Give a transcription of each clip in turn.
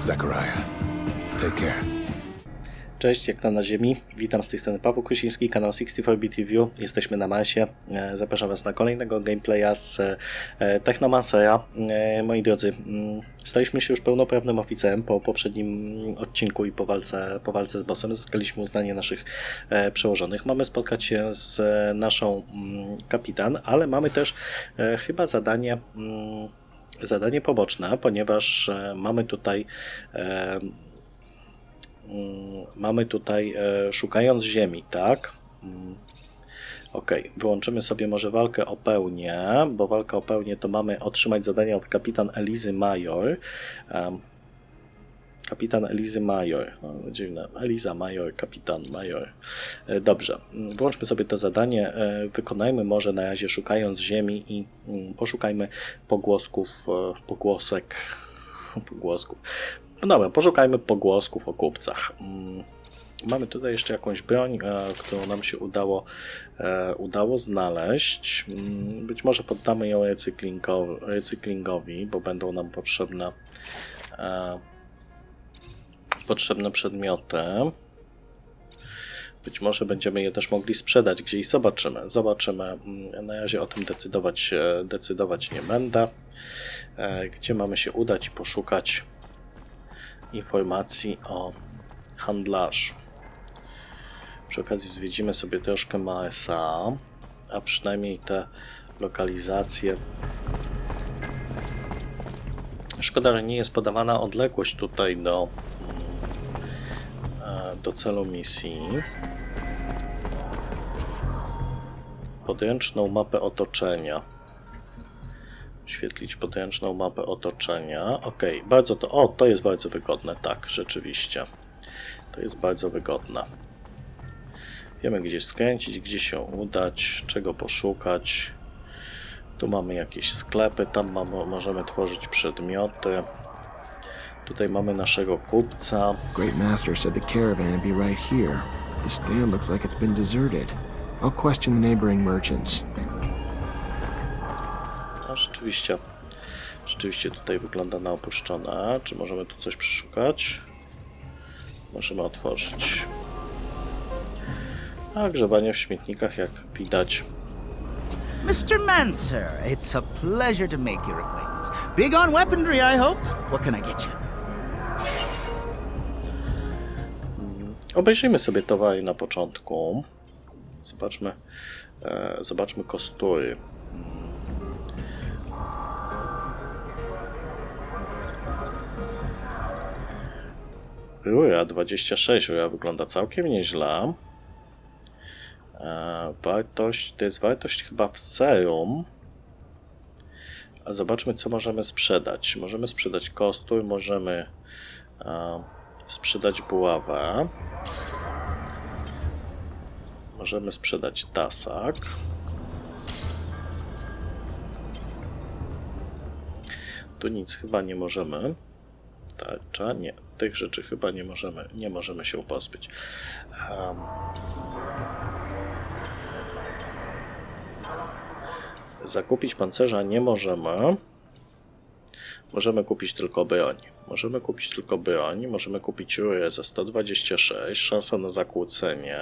Take care. Cześć, jak tam na Ziemi. Witam z tej strony Paweł Krysiński, kanał 64-bit Review. Jesteśmy na Marsie. Zapraszam Was na kolejnego gameplaya z Technomancera. Moi drodzy, staliśmy się już pełnoprawnym oficerem po poprzednim odcinku i po walce z bossem. Zyskaliśmy uznanie naszych przełożonych. Mamy spotkać się z naszą kapitan, ale mamy też chyba zadanie poboczne, ponieważ mamy tutaj Szukając Ziemi, tak? Ok, wyłączymy sobie może walkę o pełnię, bo walka o pełnię to mamy otrzymać zadanie od kapitan Elizy Major. Kapitan Elizy Major. Dziwne. Eliza Major, kapitan Major. Dobrze, włączmy sobie to zadanie. Wykonajmy może na razie Szukając Ziemi i poszukajmy pogłosków. No dobra, poszukajmy pogłosków o kupcach. Mamy tutaj jeszcze jakąś broń, którą nam się udało znaleźć. Być może poddamy ją recyklingowi, bo będą nam potrzebne przedmioty. Być może będziemy je też mogli sprzedać gdzieś. Zobaczymy. Na razie o tym decydować nie będę. Gdzie mamy się udać i poszukać informacji o handlarzu. Przy okazji zwiedzimy sobie troszkę Marsa, a przynajmniej te lokalizacje. Szkoda, że nie jest podawana odległość tutaj do celu misji. Podręczną mapę otoczenia. Świetlić podręczną mapę otoczenia. Ok, to jest bardzo wygodne. Tak, rzeczywiście. To jest bardzo wygodne. Wiemy, gdzie skręcić, gdzie się udać, czego poszukać. Tu mamy jakieś sklepy, tam możemy tworzyć przedmioty. Tutaj mamy naszego kupca. Great Master said the caravan would be right here. The stand looks like it's been deserted. I'll question the neighboring merchants. No, rzeczywiście tutaj wygląda na opuszczone. Czy możemy tu coś przeszukać? Możemy otworzyć. A grzebanie w śmietnikach, jak widać. Mr. Mancer, it's a pleasure to make your acquaintance. Big on weaponry, I hope. What can I get you? Obejrzyjmy sobie towary na początku. Zobaczmy kostury. Rura 26, rura wygląda całkiem nieźle. To jest wartość chyba w serum. A zobaczmy, co możemy sprzedać. Możemy sprzedać kostur, możemy sprzedać buławę. Możemy sprzedać tasak. Tu nic chyba nie możemy. Tarcza? Nie. Tych rzeczy chyba nie możemy się pozbyć. Zakupić pancerza nie możemy. Możemy kupić tylko broń. Możemy kupić rurę za 126. Szansa na zakłócenie.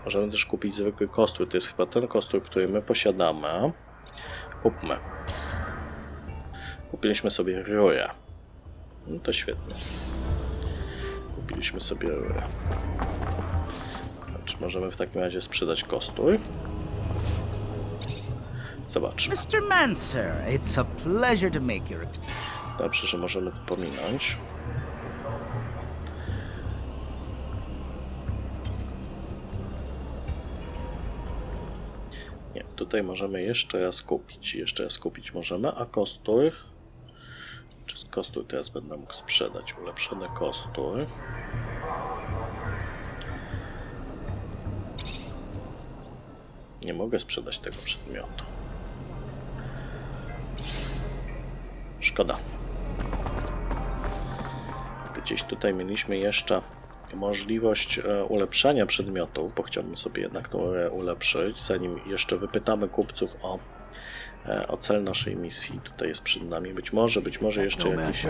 Możemy też kupić zwykły kostur. To jest chyba ten kostur, który my posiadamy. Kupmy. Kupiliśmy sobie rurę. No to świetnie. Kupiliśmy sobie rurę. Czy możemy w takim razie sprzedać kostur? Zobaczmy. Mr. Mancer, it's a pleasure to make your... Dobrze, że możemy to pominąć. Nie, tutaj możemy jeszcze raz kupić możemy, a kostur... Czy z kostur teraz będę mógł sprzedać? Ulepszony kostur. Nie mogę sprzedać tego przedmiotu. Szkoda. Gdzieś tutaj mieliśmy jeszcze możliwość ulepszania przedmiotów, bo chciałbym sobie jednak to ulepszyć, zanim jeszcze wypytamy kupców cel naszej misji tutaj jest przed nami. Być może jeszcze jakiś...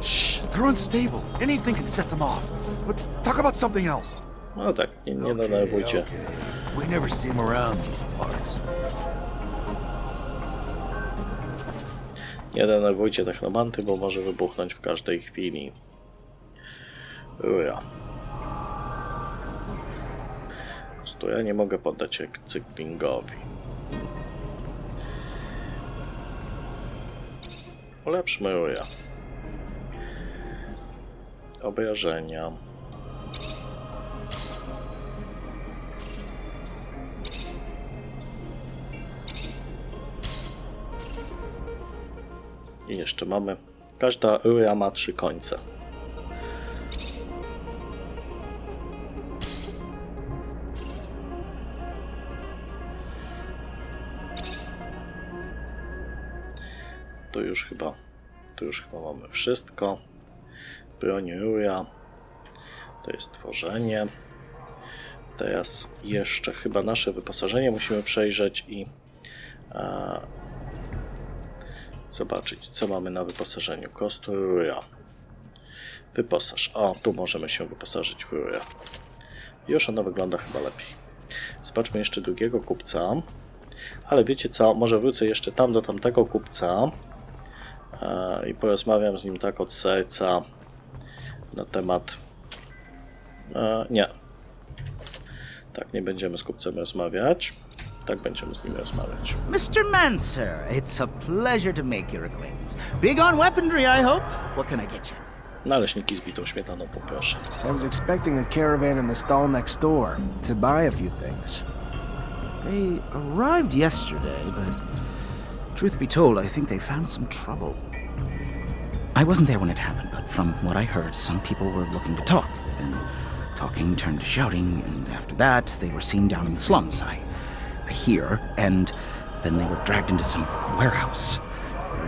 Shh, they're unstable. Anything can set them off. Let's talk about something else. No tak, nie denerwujcie. We never see them around these parts. Nie denerwujcie technomanty, bo może wybuchnąć w każdej chwili. Uja. Po prostu ja nie mogę poddać się cyklingowi. Ulepszmy uja. Obrażenia. I jeszcze mamy. Każda uja ma 3 końce. Tu już chyba mamy wszystko. Broń uja. To jest tworzenie. Teraz jeszcze chyba nasze wyposażenie musimy przejrzeć i zobaczyć, co mamy na wyposażeniu. Kost uja. Wyposaż. O, tu możemy się wyposażyć w uja. Już ono wygląda chyba lepiej. Zobaczmy jeszcze drugiego kupca. Ale wiecie co? Może wrócę jeszcze tam do tamtego kupca i porozmawiam z nim tak od serca na temat... nie. Tak, nie będziemy z kupcem rozmawiać. Tak, będziemy z nim rozmawiać. Mr. Mancer, it's a pleasure to make your acquaintance. Big on weaponry, I hope. What can I get you? Naleśniki z bitą śmietaną, poproszę. I was expecting a caravan in the stall next door to buy a few things. They arrived yesterday, but truth be told, I think they found some trouble. I wasn't there when it happened, but from what I heard, some people were looking to talk. Then talking turned to shouting, and after that, they were seen down in the slums. I hear, and then they were dragged into some warehouse.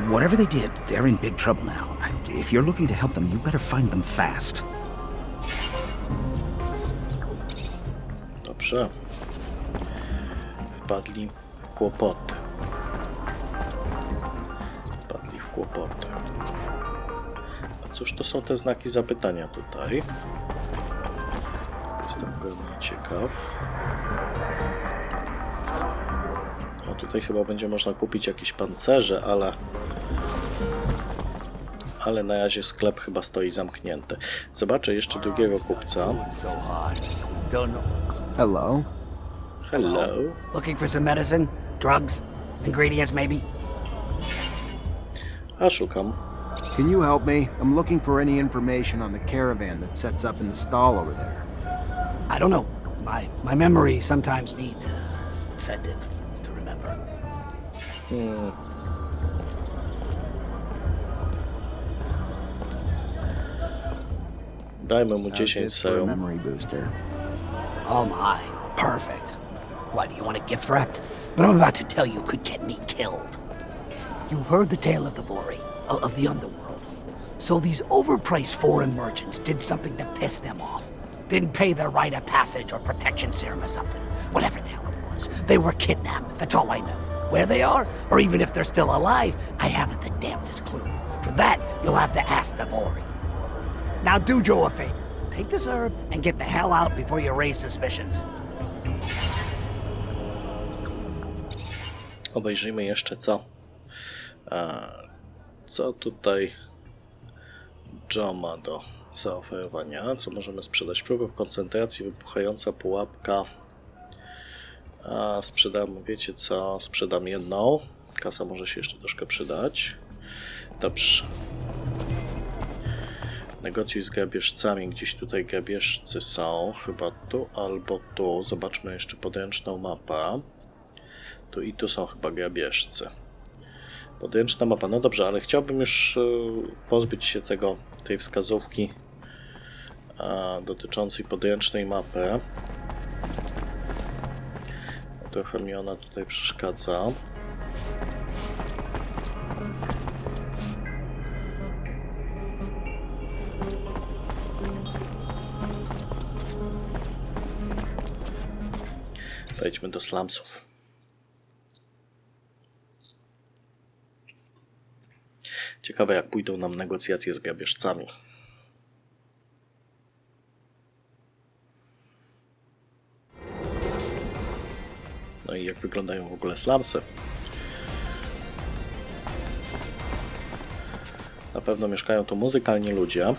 Whatever they did, they're in big trouble now. If you're looking to help them, you better find them fast. Dobrze. Wpadli w kłopoty. A cóż to są te znaki zapytania tutaj? Jestem ogromnie ciekaw. O, tutaj chyba będzie można kupić jakieś pancerze, ale na razie sklep chyba stoi zamknięty. Zobaczę jeszcze drugiego kupca. Hello. Hello. Looking for some medicine? Drugs? Ingredients, maybe? A szukam. Can you help me? I'm looking for any information on the caravan that sets up in the stall over there. I don't know. My memory sometimes needs incentive to remember. Dajmy mu How's 10 this for a serum. memory booster. Oh my, perfect. Why, do you want it gift wrapped? What I'm about to tell you could get me killed. You've heard the tale of the Vori, of the underworld. So these overpriced foreign merchants did something to piss them off. Didn't pay their rite of passage or protection serum or something. Whatever the hell it was. They were kidnapped, that's all I know. Where they are, or even if they're still alive, I haven't the damnedest clue. For that, you'll have to ask the Vori. Now do Joe a favor. Take this herb and get the hell out before you raise suspicions. Obejrzyjmy jeszcze co tutaj Joe ma do zaoferowania, co możemy sprzedać. Próby w koncentracji, wybuchająca pułapka. Sprzedam, wiecie co, sprzedam jedną. Kasa może się jeszcze troszkę przydać. Dobrze. Negocjuj z grabieżcami. Gdzieś tutaj grabieżcy są. Chyba tu albo tu. Zobaczmy jeszcze podręczną mapę. Tu i tu są chyba grabieżcy. Podręczna mapa. No dobrze, ale chciałbym już pozbyć się tej wskazówki dotyczącej podręcznej mapy. Trochę mi ona tutaj przeszkadza. Wejdźmy do slumsów. Ciekawe, jak pójdą nam negocjacje z grabieżcami. No i jak wyglądają w ogóle slumsy. Na pewno mieszkają tu muzykalni ludzie.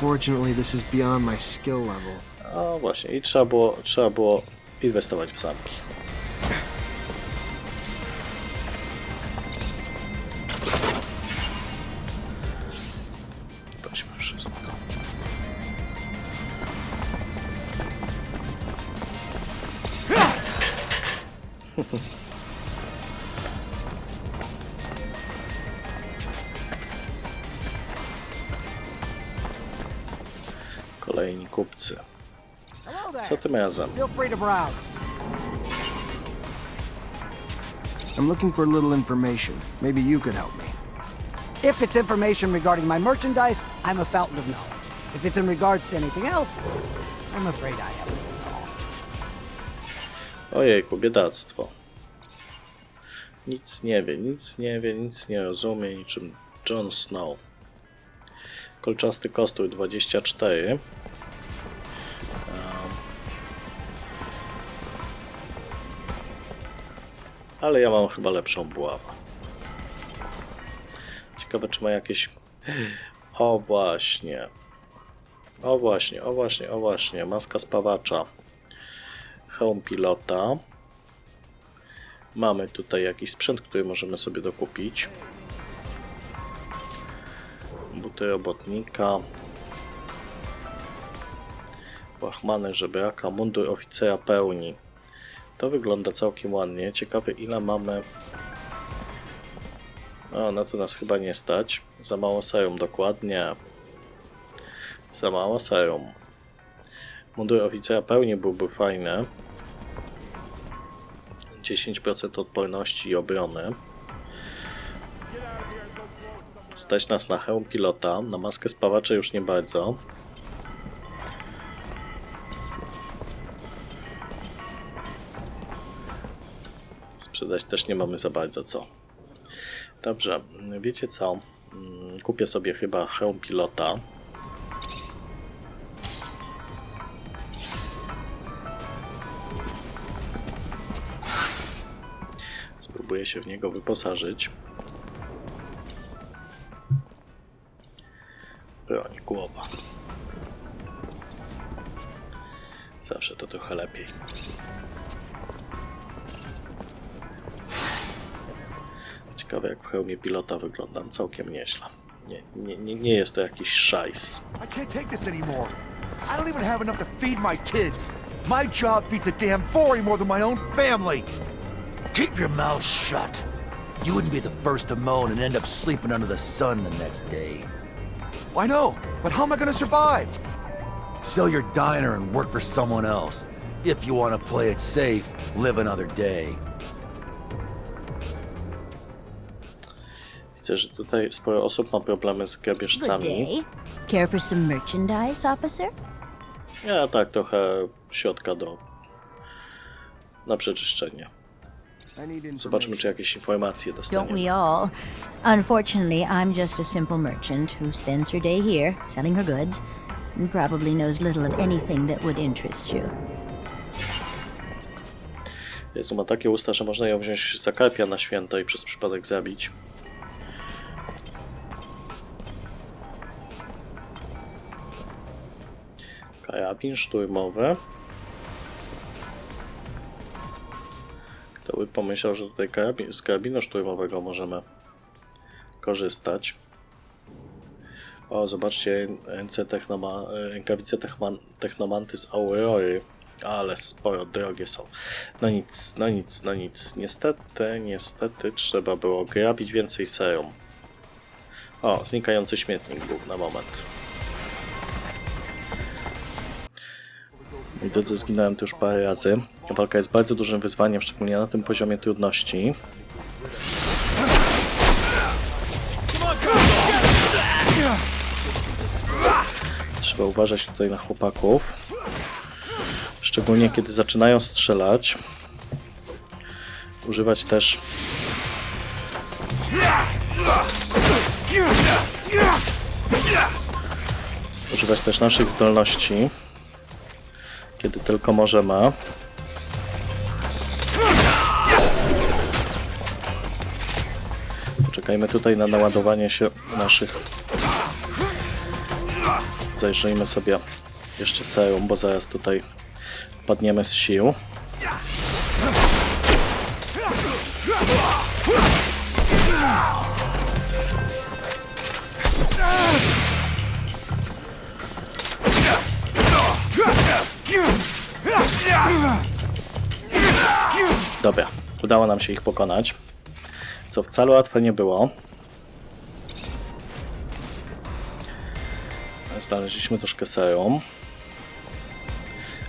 Fortunately, this is beyond my skill level. A właśnie, i trzeba było inwestować w zamki. Weźmy wszystko. Kolejni kupcy. Co tym razem? Feel free to browse. I'm looking for a little information. Maybe you could help me. If it's information regarding my merchandise, I'm a fountain of knowledge. If it's in regards to anything else, I'm afraid I haven't been off. Ojejku, biedactwo. Nic nie wie, nic nie rozumie, niczym Jon Snow. Kolczasty kostur 24. Ale ja mam chyba lepszą buławę. Ciekawe, czy ma jakieś... O właśnie. O właśnie. Maska spawacza. Hełm pilota. Mamy tutaj jakiś sprzęt, który możemy sobie dokupić. Buty robotnika. Łachmany żebraka. Mundur oficera pełni. To wygląda całkiem ładnie. Ciekawe, ile mamy... O, na to nas chyba nie stać. Za mało serum, dokładnie. Za mało serum. Mundur oficera pełni byłby fajny. 10% odporności i obrony. Stać nas na hełm pilota. Na maskę spawacza już nie bardzo. Sprzedać też nie mamy za bardzo co. Dobrze, wiecie co? Kupię sobie chyba hełm pilota. Spróbuję się w niego wyposażyć. Broń, głowa. Zawsze to trochę lepiej. Ciekawe, jak w hełmie pilota wyglądam, całkiem nieźle. Nie jest to jakiś szajs. I can't take this anymore. I don't even have enough to feed my kids. My job feeds a damn Vori more than my own family. Keep your mouth shut. You wouldn't be the first to moan and end up sleeping under the sun the next day. I know, but how am I gonna survive? Sell your diner and work for someone else. If you want to play it safe, live another day. Widzę, że tutaj sporo osób ma problemy z Good grabieżcami. day. Care for some merchandise, officer? Ja tak, trochę środka na przeczyszczenie. Zobaczmy, czy jakieś informacje Don't dostaniemy. we all? Unfortunately, I'm just a simple merchant who spends her day here, selling her goods, and probably knows little of anything that would interest you. Jezu, ma takie usta, że można ją wziąć za karpia na święto i przez przypadek zabić. Karabin szturmowy. Kto by pomyślał, że tutaj z karabinu szturmowego możemy korzystać. O, zobaczcie, rękawice technomanty z Aurory. Ale sporo drogie są. No nic. Niestety trzeba było grabić więcej serum. O, znikający śmietnik był na moment. Moi drodzy, zginąłem tu już parę razy. Walka jest bardzo dużym wyzwaniem, szczególnie na tym poziomie trudności. Trzeba uważać tutaj na chłopaków. Szczególnie kiedy zaczynają strzelać. używać też naszych zdolności, kiedy tylko możemy. Poczekajmy tutaj na naładowanie się naszych. Zajrzyjmy sobie jeszcze serum, bo zaraz tutaj padniemy z sił. Dobra, udało nam się ich pokonać, co wcale łatwe nie było. Znaleźliśmy troszkę serum.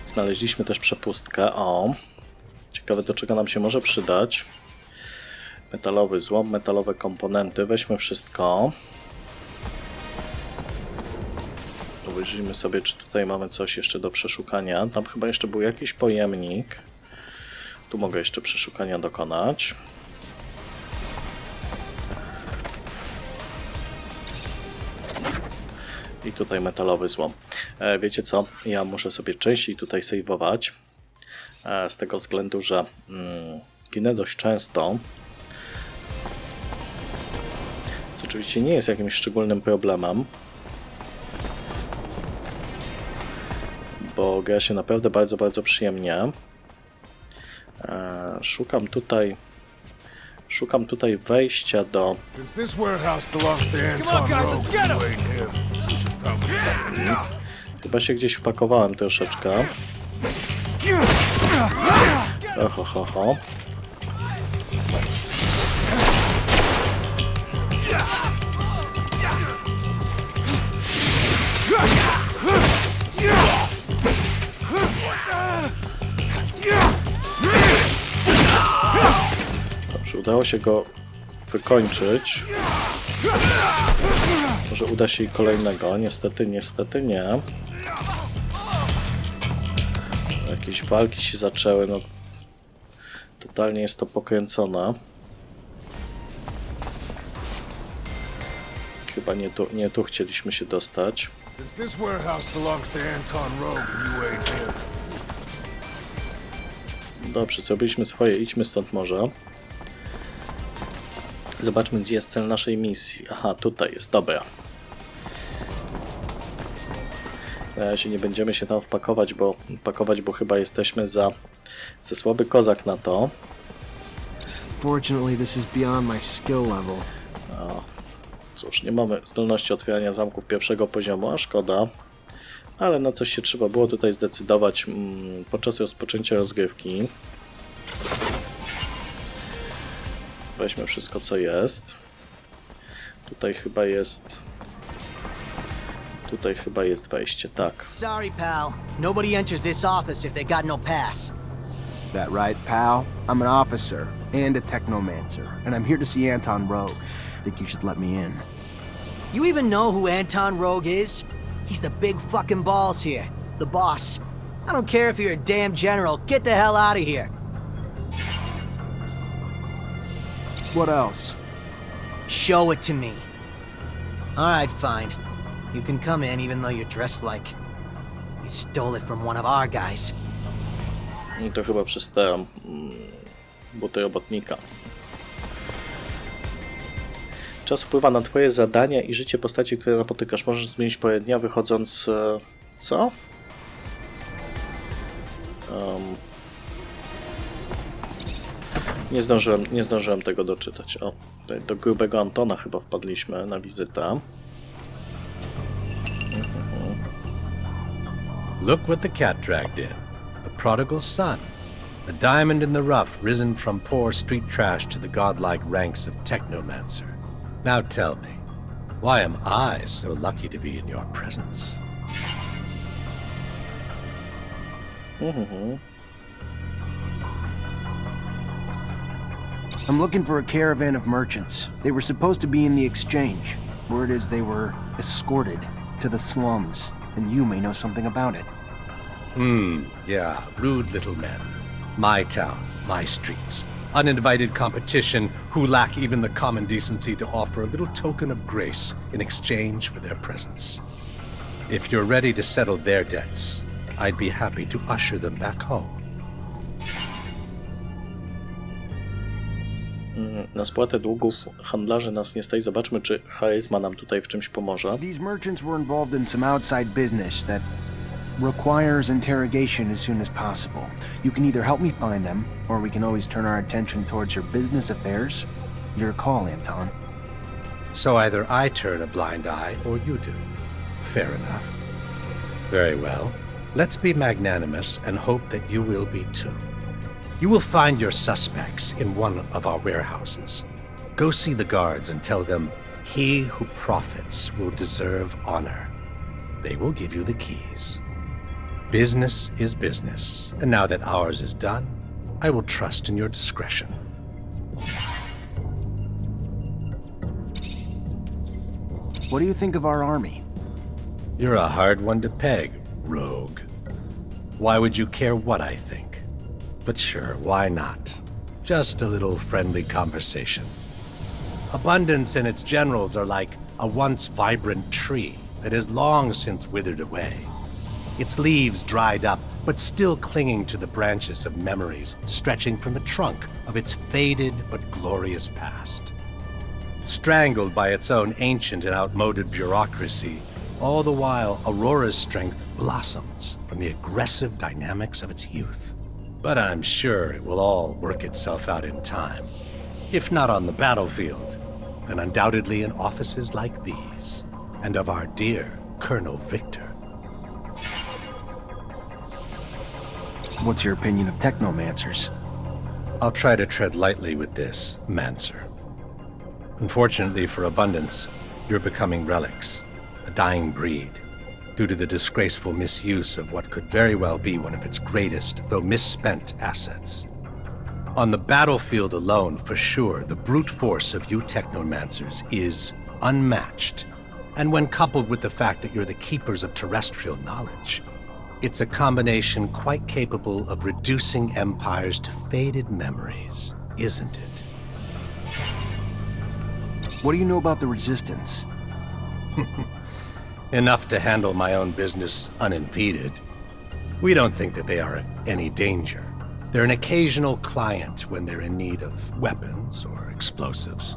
Znaleźliśmy też przepustkę. O, ciekawe, do czego nam się może przydać. Metalowy złom, metalowe komponenty. Weźmy wszystko. Obejrzyjmy sobie, czy tutaj mamy coś jeszcze do przeszukania. Tam chyba jeszcze był jakiś pojemnik. Tu mogę jeszcze przeszukania dokonać. I tutaj metalowy złom. Wiecie co? Ja muszę sobie częściej tutaj save'ować. Z tego względu, że ginę dość często. Co oczywiście nie jest jakimś szczególnym problemem. Bo gra się naprawdę bardzo, bardzo przyjemnie. Szukam tutaj wejścia do... Chyba się gdzieś wpakowałem troszeczkę. Oho. Dobrze, udało się go wykończyć. Może uda się i kolejnego. Niestety nie. Jakieś walki się zaczęły. No, totalnie jest to pokręcone. Chyba nie tu chcieliśmy się dostać. Dobrze, zrobiliśmy swoje. Idźmy stąd może. Zobaczmy, gdzie jest cel naszej misji. Aha, tutaj jest, dobra. Na razie nie będziemy się tam wpakować, bo chyba jesteśmy za słaby kozak na to. Fortunately, this is beyond my skill level. No, cóż, nie mamy zdolności otwierania zamków pierwszego poziomu, a szkoda. Ale na coś się trzeba było tutaj zdecydować podczas rozpoczęcia rozgrywki. Weźmy wszystko, co jest. Tutaj chyba jest wejście, tak. Sorry, pal. Nobody enters this office if they got no pass. That right, pal? I'm an officer and a technomancer, and I'm here to see Anton Rogue. Think you should let me in. You even know who Anton Rogue is? He's the big fucking balls here. The boss. I don't care if you're a damn general. Get the hell out of here. What else? Show it to me. Alright, fine. You can come in even though you're dressed like... You stole it from one of our guys. I to chyba przez te buty robotnika. Czas wpływa na twoje zadania i życie postaci, które napotykasz. Możesz zmienić porę dnia wychodząc... Co? Nie zdążyłem tego doczytać. O, tutaj do grubego Antona chyba wpadliśmy na wizytę. Look what the cat dragged in. The prodigal son. A diamond in the rough, risen from poor street trash to the godlike ranks of Technomancer. Now tell me, why am I so lucky to be in your presence? I'm looking for a caravan of merchants. They were supposed to be in the exchange. Word is they were escorted to the slums, and you may know something about it. Yeah, rude little men. My town, my streets. Uninvited competition who lack even the common decency to offer a little token of grace in exchange for their presence. If you're ready to settle their debts, I'd be happy to usher them back home. Na spłatę długów handlarzy nas nie stać. Zobaczmy, czy charyzma nam tutaj w czymś pomoże. These merchants were involved in some outside business that requires interrogation as soon as possible. You can either help me find them, or we can always turn our attention towards your business affairs. Your call, Anton. So either I turn a blind eye or you do. Fair enough. Very well. Let's be magnanimous and hope that you will be too. You will find your suspects in one of our warehouses. Go see the guards and tell them, he who profits will deserve honor. They will give you the keys. Business is business, and now that ours is done, I will trust in your discretion. What do you think of our army? You're a hard one to peg, rogue. Why would you care what I think? But sure, why not? Just a little friendly conversation. Abundance and its generals are like a once vibrant tree that has long since withered away. Its leaves dried up, but still clinging to the branches of memories stretching from the trunk of its faded but glorious past. Strangled by its own ancient and outmoded bureaucracy, all the while Aurora's strength blossoms from the aggressive dynamics of its youth. But I'm sure it will all work itself out in time. If not on the battlefield, then undoubtedly in offices like these, and of our dear Colonel Victor. What's your opinion of technomancers? I'll try to tread lightly with this, Mancer. Unfortunately for Abundance, you're becoming relics, a dying breed, due to the disgraceful misuse of what could very well be one of its greatest, though misspent, assets. On the battlefield alone, for sure, the brute force of you Technomancers is unmatched. And when coupled with the fact that you're the keepers of terrestrial knowledge, it's a combination quite capable of reducing empires to faded memories, isn't it? What do you know about the Resistance? Enough to handle my own business unimpeded. We don't think that they are any danger. They're an occasional client when they're in need of weapons or explosives.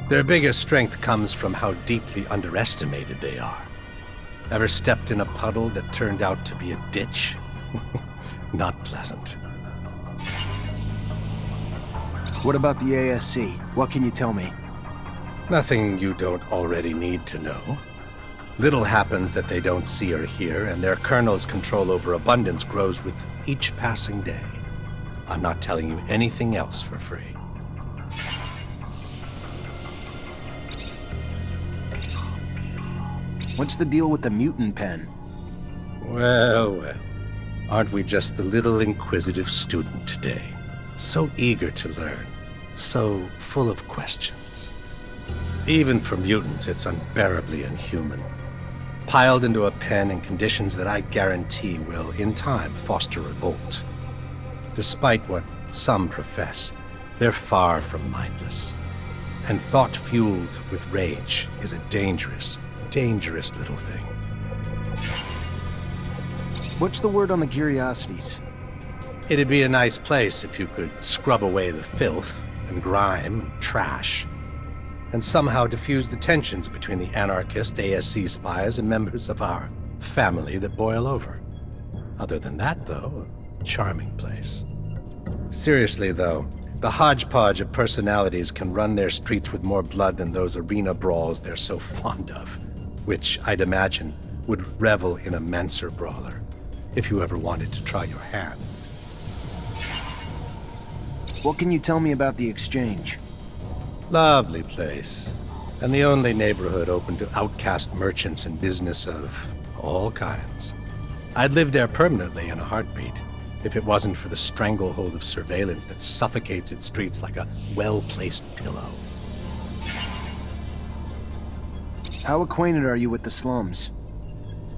Their biggest strength comes from how deeply underestimated they are. Ever stepped in a puddle that turned out to be a ditch? Not pleasant. What about the ASC? What can you tell me? Nothing you don't already need to know. Little happens that they don't see or hear, and their colonel's control over Abundance grows with each passing day. I'm not telling you anything else for free. What's the deal with the mutant pen? Well, well. Aren't we just the little inquisitive student today? So eager to learn, so full of questions. Even for mutants, it's unbearably inhuman. Piled into a pen in conditions that I guarantee will, in time, foster revolt. Despite what some profess, they're far from mindless. And thought fueled with rage is a dangerous, dangerous little thing. What's the word on the Curiosities? It'd be a nice place if you could scrub away the filth and grime and trash, and somehow diffuse the tensions between the anarchist ASC spies and members of our family that boil over. Other than that, though, a charming place. Seriously, though, the hodgepodge of personalities can run their streets with more blood than those arena brawls they're so fond of, which, I'd imagine, would revel in a Mancer brawler, if you ever wanted to try your hand. What can you tell me about the exchange? Lovely place, and the only neighborhood open to outcast merchants and business of all kinds. I'd live there permanently in a heartbeat, if it wasn't for the stranglehold of surveillance that suffocates its streets like a well-placed pillow. How acquainted are you with the slums?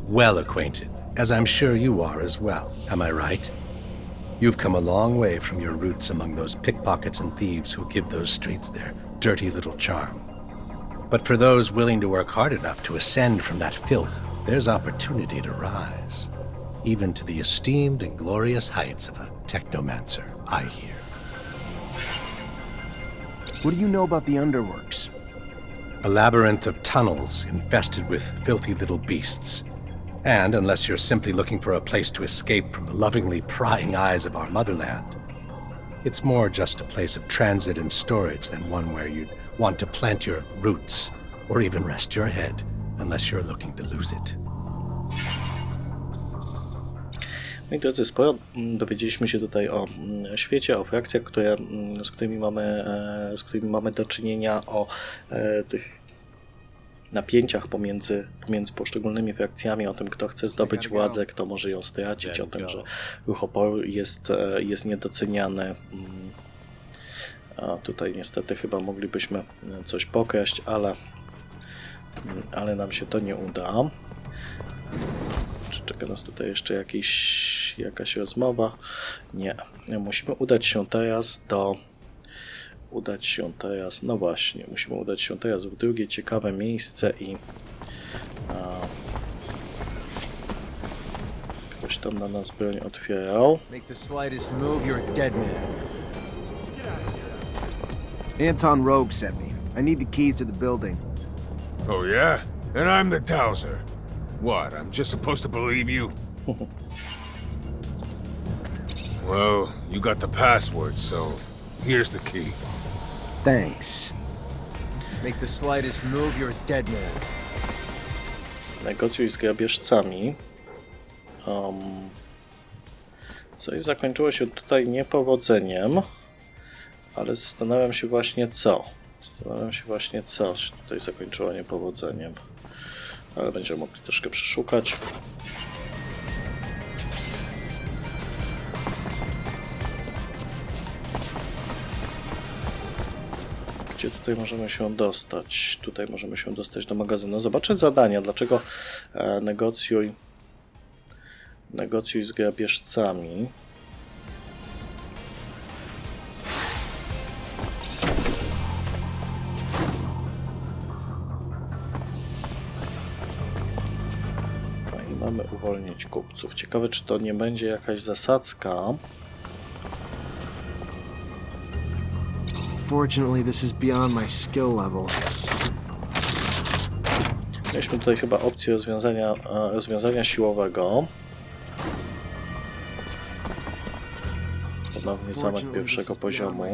Well acquainted, as I'm sure you are as well, am I right? You've come a long way from your roots among those pickpockets and thieves who give those streets their dirty little charm. But for those willing to work hard enough to ascend from that filth, there's opportunity to rise, even to the esteemed and glorious heights of a Technomancer, I hear. What do you know about the underworks? A labyrinth of tunnels infested with filthy little beasts. And unless you're simply looking for a place to escape from the lovingly prying eyes of our motherland, it's more just a place of transit and storage than one where you'd want to plant your roots or even rest your head, unless you're looking to lose it. No i drodzy, sporo dowiedzieliśmy się tutaj o świecie, o frakcjach, z którymi mamy do czynienia, o tych napięciach pomiędzy poszczególnymi frakcjami, o tym, kto chce zdobyć władzę, kto może ją stracić, o tym, że ruch oporu jest niedoceniany. A tutaj niestety chyba moglibyśmy coś pokraść, ale nam się to nie uda. Czy czeka nas tutaj jeszcze jakaś rozmowa? Nie. Musimy udać się teraz no właśnie, musimy udać się teraz w drugie ciekawe miejsce i ktoś tam na nas broń otwierał. Make the slightest move, you're a dead man. Anton Rogue sent me. I need the keys to the building. Oh yeah? And I'm the dowser. What, I'm just supposed to believe you? Well, you got the password, so here's the key. Thanks. Make the slightest move, you're a dead man. Negocjuj z grabieżcami. Coś zakończyło się tutaj niepowodzeniem, ale zastanawiam się właśnie co. Się tutaj zakończyło niepowodzeniem. Ale będziemy mogli troszkę przeszukać. Gdzie tutaj możemy się dostać? Tutaj możemy się dostać do magazynu. Zobaczę zadania. Dlaczego negocjuj z grabieżcami. Mamy uwolnić kupców. Ciekawe, czy to nie będzie jakaś zasadzka. Fortunately, this is beyond my skill level. Mieliśmy tutaj chyba opcję rozwiązania siłowego. Ponownie zamek pierwszego poziomu.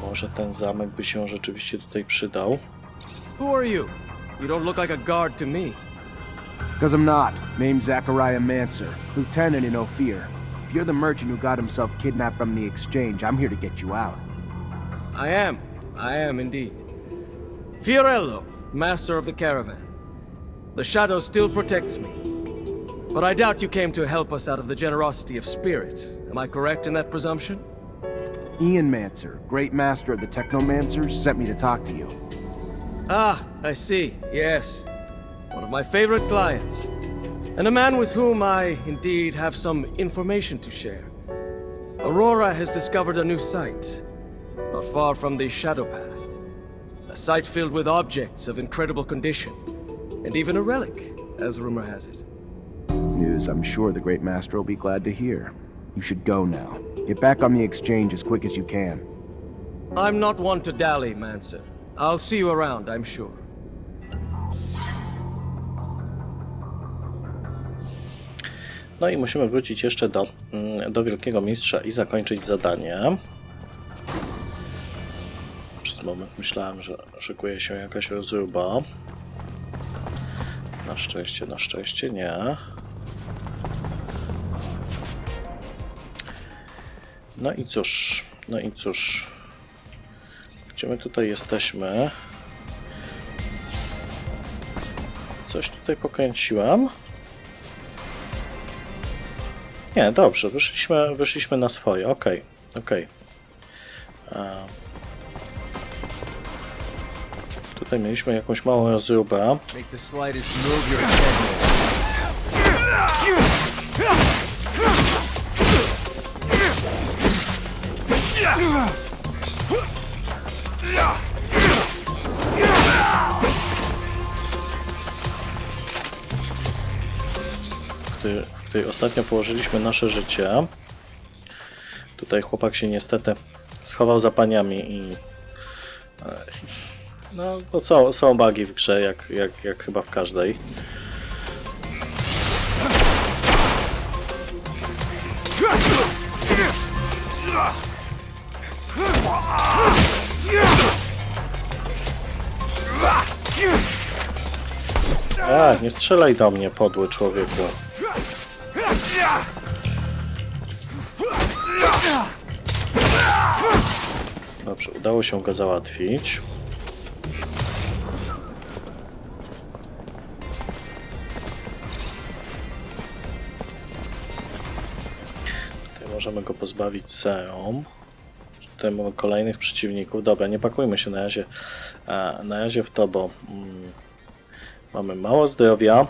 Może ten zamek by się rzeczywiście tutaj przydał. Who are you? You don't look like a guard to me. Because I'm not. Name's Szukając Lieutenant in Ophir. If you're the merchant who got himself kidnapped from the exchange, I'm here to get you out. I am indeed. Fiorello, master of the caravan. The shadow still protects me. But I doubt you came to help us out of the generosity of spirit. Am I correct in that presumption? Mancer, great master of the Technomancers, sent me to talk to you. Ah, I see. Yes. One of my favorite clients. And a man with whom I, indeed, have some information to share. Aurora has discovered a new site, not far from the Shadow Path. A site filled with objects of incredible condition, and even a relic, as rumor has it. News I'm sure the Great Master will be glad to hear. You should go now. Get back on the exchange as quick as you can. I'm not one to dally, Mancer. I'll see you around, I'm sure. No i musimy wrócić jeszcze do Wielkiego Mistrza i zakończyć zadanie. Przez moment myślałem, że szykuje się jakaś rozruba. Na szczęście nie. No i cóż. Gdzie my tutaj jesteśmy? Coś tutaj pokręciłem? Nie, dobrze, wyszliśmy na swoje, okej. Tutaj mieliśmy jakąś małą rozróbę. w której ostatnio położyliśmy nasze życie. Tutaj chłopak się niestety schował za paniami i... No, to są bugi w grze, jak chyba w każdej. Nie strzelaj do mnie, podły człowieku. Dobrze, udało się go załatwić. Tutaj możemy go pozbawić serum. Tutaj mamy kolejnych przeciwników. Dobra, nie pakujmy się na razie w to, bo mamy mało zdrowia.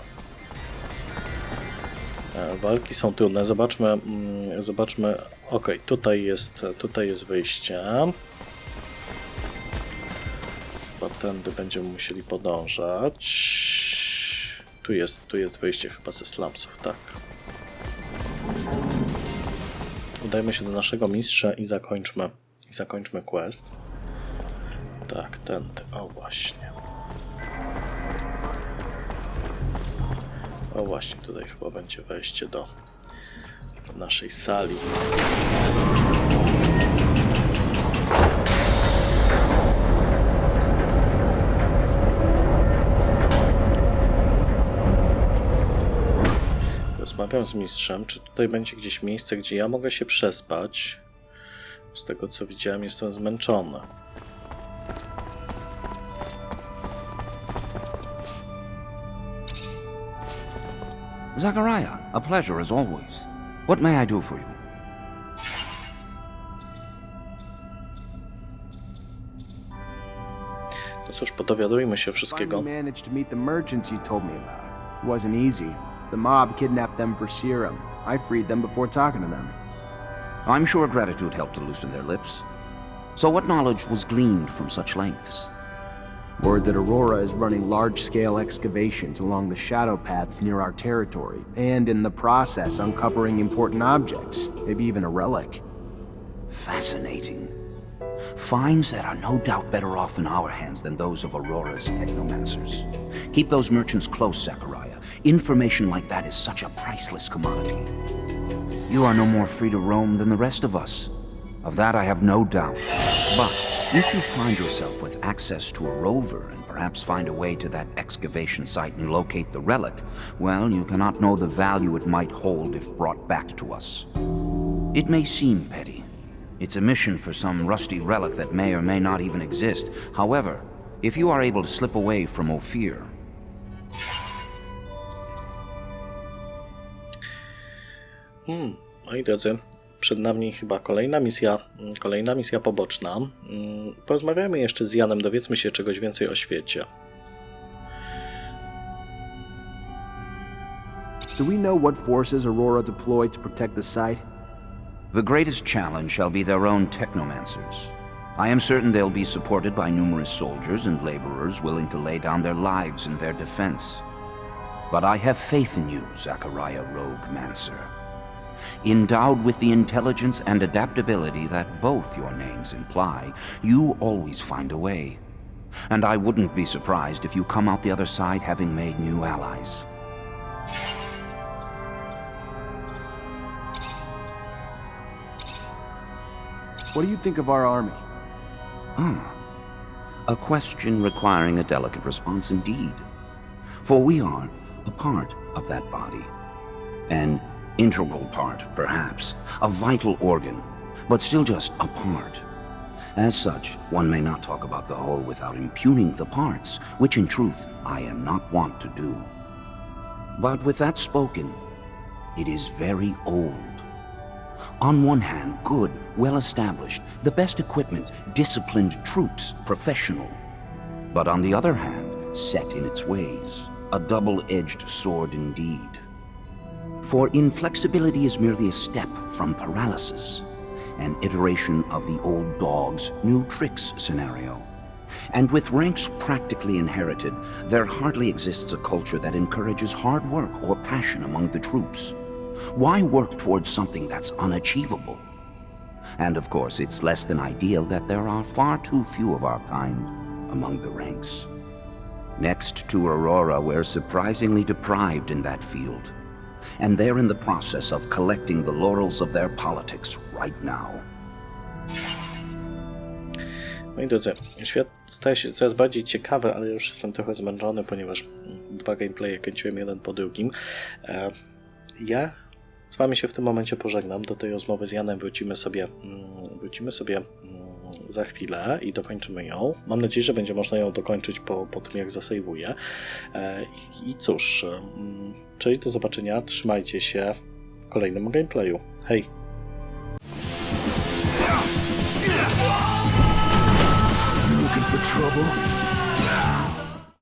Walki są trudne. Zobaczmy. Ok, tutaj jest wyjście. Chyba tędy będziemy musieli podążać. Tu jest wyjście chyba ze slumsów, tak. Udajmy się do naszego mistrza i zakończmy quest. Tak, tędy. O właśnie. O właśnie, tutaj chyba będzie wejście do naszej sali. Rozmawiam z mistrzem, czy tutaj będzie gdzieś miejsce, gdzie ja mogę się przespać. Z tego co widziałem, jestem zmęczony. Zachariah, a pleasure as always. What may I do for you? No cóż, podowiadujmy się wszystkiego. Finally managed to meet the merchants you told me about. It wasn't easy. The mob kidnapped them for serum. I freed them before talking to them. I'm sure gratitude helped to loosen their lips. So what knowledge was gleaned from such lengths? Word that Aurora is running large-scale excavations along the shadow paths near our territory, and in the process uncovering important objects, maybe even a relic. Fascinating. Finds that are no doubt better off in our hands than those of Aurora's technomancers. Keep those merchants close, Zachariah. Information like that is such a priceless commodity. You are no more free to roam than the rest of us. Of that I have no doubt. But if you find yourself with access to a rover and perhaps find a way to that excavation site and locate the relic, well, you cannot know the value it might hold if brought back to us. It may seem petty. It's a mission for some rusty relic that may or may not even exist. However, if you are able to slip away from Ophir... Moi drodzy, przed nami chyba kolejna misja poboczna. Porozmawiajmy jeszcze z Ianem, dowiedzmy się czegoś więcej o świecie. Do we know what forces Aurora deployed to protect the site? The greatest challenge shall be their own technomancers. I am certain they'll be supported by numerous soldiers and laborers willing to lay down their lives in their defense. But I have faith in you, Zachariah Rogue Mancer. Endowed with the intelligence and adaptability that both your names imply, you always find a way. And I wouldn't be surprised if you come out the other side having made new allies. What do you think of our army? A question requiring a delicate response indeed. For we are a part of that body. An integral part, perhaps. A vital organ, but still just a part. As such, one may not talk about the whole without impugning the parts, which in truth I am not wont to do. But with that spoken, it is very old. On one hand, good, well-established, the best equipment, disciplined troops, professional. But on the other hand, set in its ways, a double-edged sword indeed. For inflexibility is merely a step from paralysis, an iteration of the old dog's new tricks scenario. And with ranks practically inherited, there hardly exists a culture that encourages hard work or passion among the troops. Why work towards something that's unachievable? And of course, it's less than ideal that there are far too few of our kind among the ranks. Next to Aurora, we're surprisingly deprived in that field. And they're in the process of collecting the laurels of their politics right now. Moi drodzy, świat staje się coraz bardziej ciekawy, ale już jestem trochę zmęczony, ponieważ 2 gameplaye kręciłem jeden po drugim. Ja z wami się w tym momencie pożegnam. Do tej rozmowy z Janem wrócimy sobie za chwilę i dokończymy ją. Mam nadzieję, że będzie można ją dokończyć po tym, jak zasejwuję. I cóż, cześć, do zobaczenia, trzymajcie się w kolejnym gameplayu. Hej! Looking for trouble?